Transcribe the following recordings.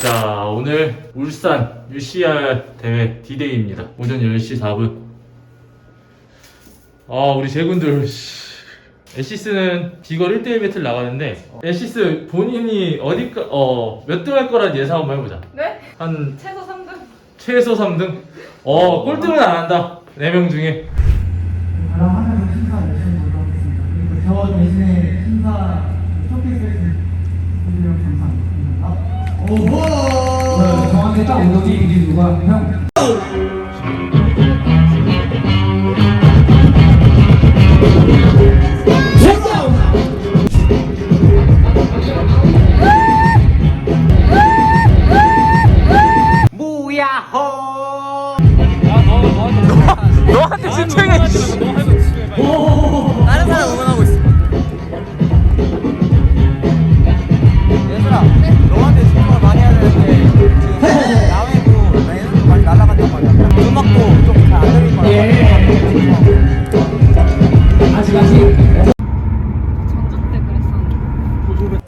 자, 오늘 울산 UCR 대회 D-Day입니다. 오전 10시 4분. 우리 제군들 애시스는 비걸 1대1 배틀 나가는데 애시스 본인이 몇 등 할 거란 예상 한번 해보자. 네? 한 최소 3등? 최소 3등? 꼴등은 안 한다. 4명 중에. 가장 하나의 심사 열심히 보도록 하겠습니다. 그리고 저 대신에 심사 쇼케이스 해주시면 감사합니다. 오호! 네, 정확히 딱 오더니 이게 누가 형. 너한테 신청해. 다른 사람 응원하고 있어. 얘들아, 너한테 신청을 많이 해야 되는데 지금 야외고 에너지 많이 날아간단 말이야. 음악도 좀 잘 안 들릴 거야. 아직 전적 때 그랬었는데.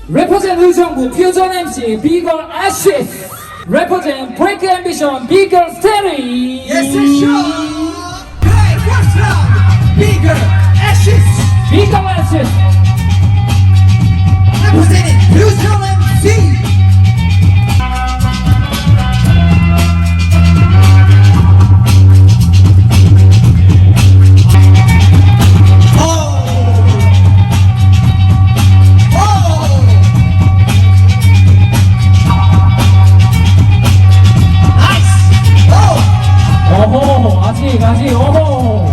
레퍼젠 의정부 퓨전 MC 비걸 애쉬스 레퍼젠 브레이크 앰비션 비걸 스테리 Yes, it's sure. Hey, what's up? Bigger ashes 비걸 애쉬스 representing Fusion MC. 오호 아직 오호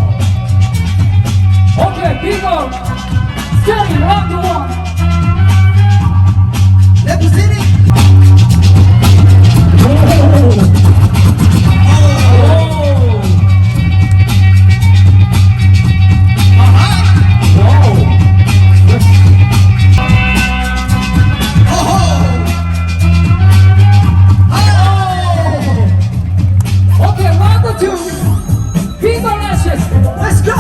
오케이 비걸 스테리 라운드 1 Representing let's go.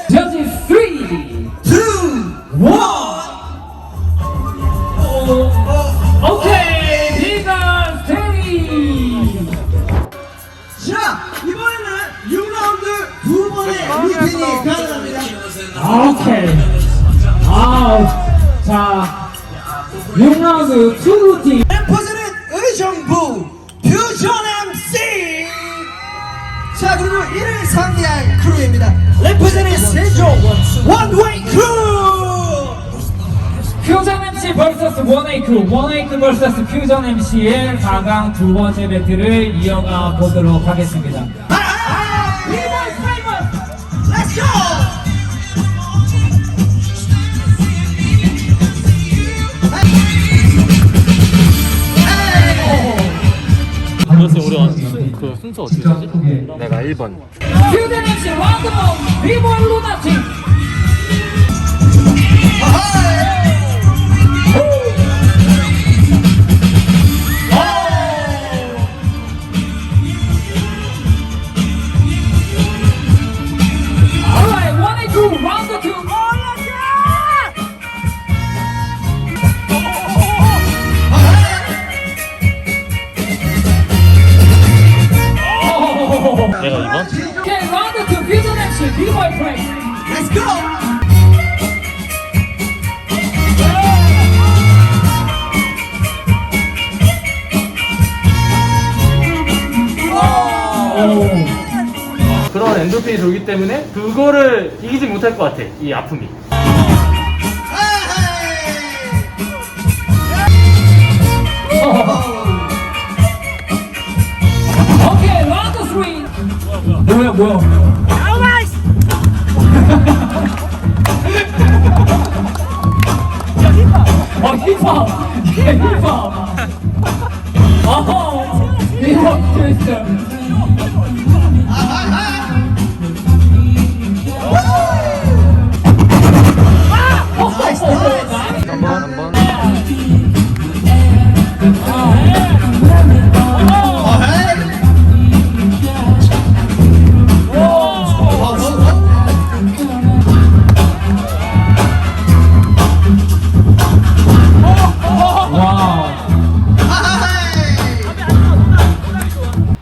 Judges 3 2, 1. 오케이 비걸 스테리 자, 이번에는 6라운드 두 번의 루틴이 가능합니다. 오케이 자 6라운드 2 루틴 래퍼즈는 의정부 퓨전 MC. 자, 그리고 이를 상대할 크루입니다. 래퍼즈는 세종 원웨이 크루. 퓨전 MC vs 원에이크 vs 퓨전 MC의 4강 두 번째 배틀을 이어가 보도록 하겠습니다. 비보이 페이먼, 렛츠 고. 그래서 우리 그 순서 어떻게 되지? 내가 1번. 퓨전 MC 라운드 1 비볼 루나틱 Alright, 원에이크 라운드 2 내가 2번? Okay, round 2 퓨전 MC 비볼 프레이 Let's go. 그런 엔도핀이 돌기 때문에 그거를 이기지 못할 것 같아. 이 아픔이. 오케이 라운드 3 뭐야 힙합! 예, 힙합! 어허! 힙합 트위스트!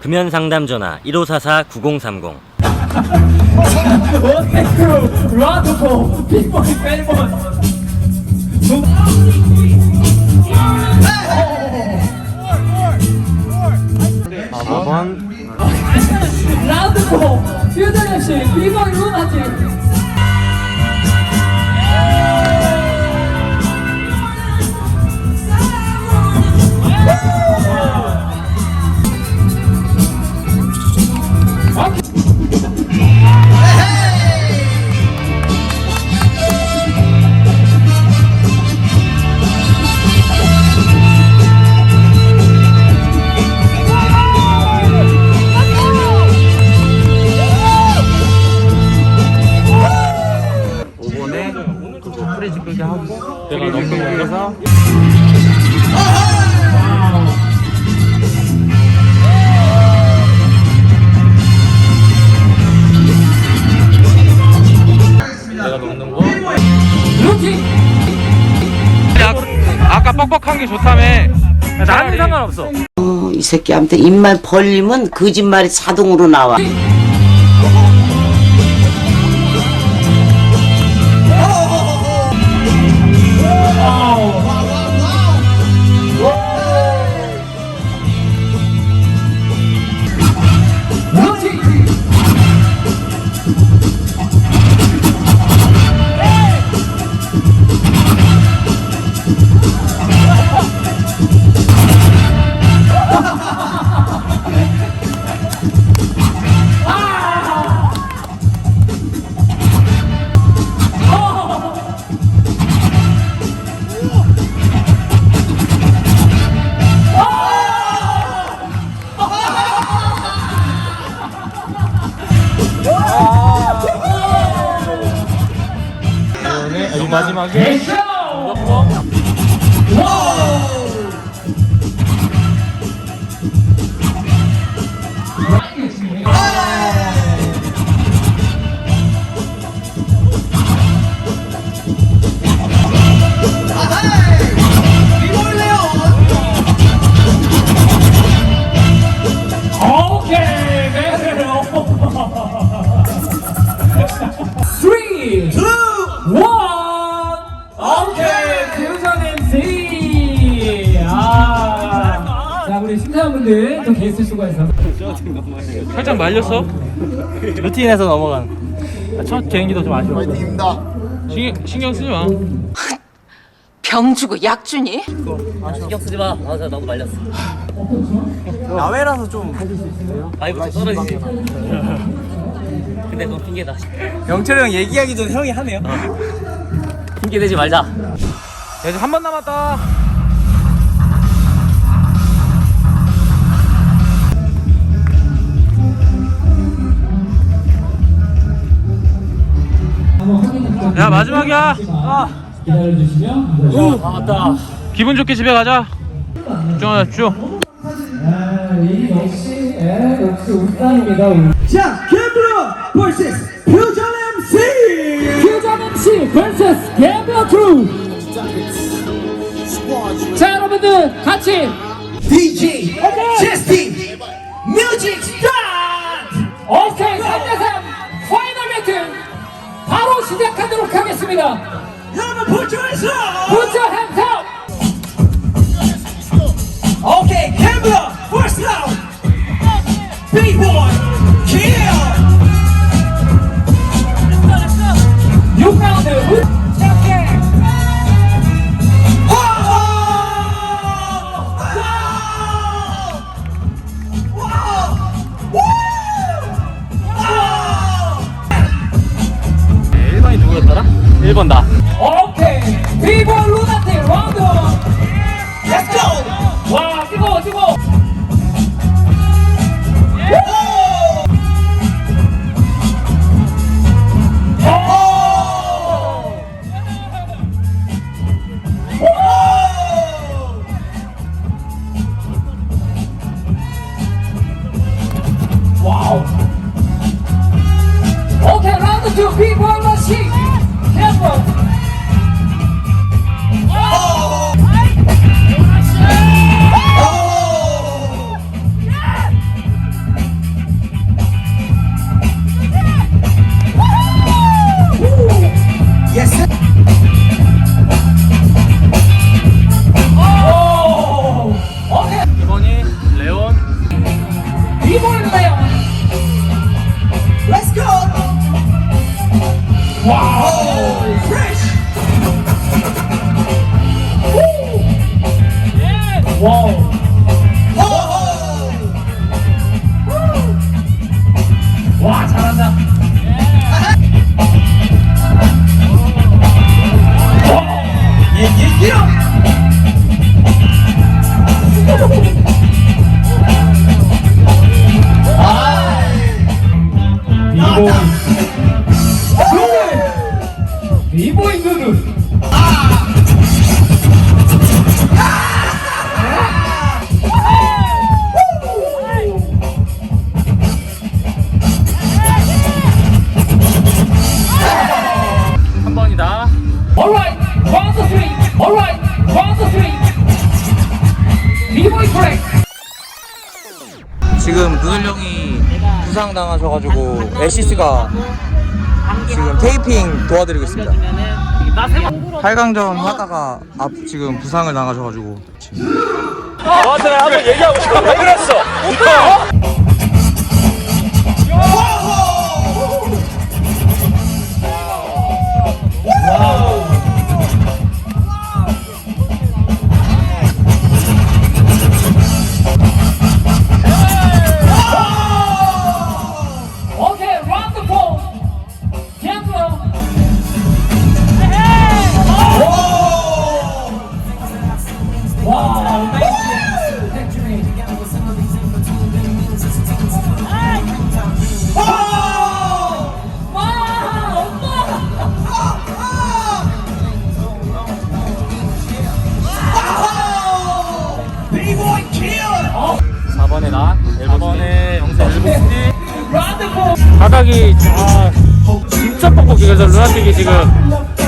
금연 상담 전화 1544-9030. 원테크 라드포 빅보이 펠본 4번 라드포 퓨전 MC 빅보이 루나틱 프리즈 끌게 하고 내가 너무 해서 내가 넣는 거. 루킹 아까 뻑뻑한 게 좋다며. 나는 상관없어. 이 새끼한테 입만 벌리면 거짓말이 자동으로 나와. 마지막에 심사위원분들 또 게스트 수고해서 살짝 말렸어. 루틴에서 넘어간 첫 개인기도 좀 아쉬워. 신경 쓰지 마. 병 주고 약 주니? 신경 쓰지 마. 나도 말렸어. 야외라서 좀 바이브 좀 떨어지지. 근데 그건 핑계다. 영철이 형 얘기하기 전에 형이 하네요. 핑계 대지 말자. 야, 이제 한 번 남았다. 야, 마지막이야. 기다려주시면 맞다. 기분 좋게 집에 가자. 쭉. 역시 울산입니다. 자, 캠블러 vs 퓨전 MC. 퓨전 MC vs 갬블러 크루. 자 여러분들 같이 DJ 제스틴 뮤직 스타트. 오케이 3대3 파이널 배틀 바로 시작하도록 하겠습니다. 여러분 불조에서 Put your hands up. 오케이 캠블러 first round B-boy kill. 6라운드 1번 나. 오케이 비보 루나틱 라운드 Let's go 와 뜨거워 뜨거워 와우 오케이 라운드 2 비보 러시 템포 이번이 레온. 비보입니다 Let's go 와우 fresh 와우 와 잘한다 비보이 누누 한 번이다. Alright, round 3 Alright, round 3 비보이 트랙 지금 누들 형이 부상 당하셔가지고 에시스가 지금 테이핑 도와드리고 있습니다. 8강전 하다가 지금 부상을 당하셔가지고 너한테 한번 얘기하고 싶어. 왜 그랬어? Okay, round 4 Tempo Wow, amazing victory B-boy kill 4번에 나. 4번에 영세 엘보스티. Round 4 바닥이 진짜 뻑뻑해. 그래서 루나틱이 지금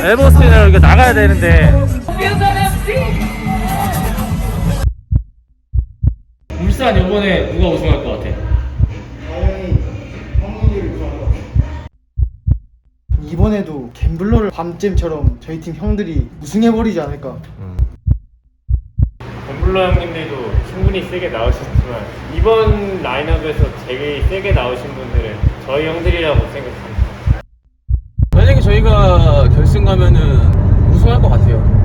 엘보스티를 이렇게 나가야 되는데 Fusion MC 울산 이번에 누가 우승할 것 같아? 이번에도 갬블러를 밤잼처럼 저희 팀 형들이 우승해버리지 않을까. 덤블러 형님들도 충분히 세게 나오셨지만 이번 라인업에서 제일 세게 나오신 분들은 저희 형들이라고 생각합니다. 만약에 저희가 결승 가면은 우승할 것 같아요.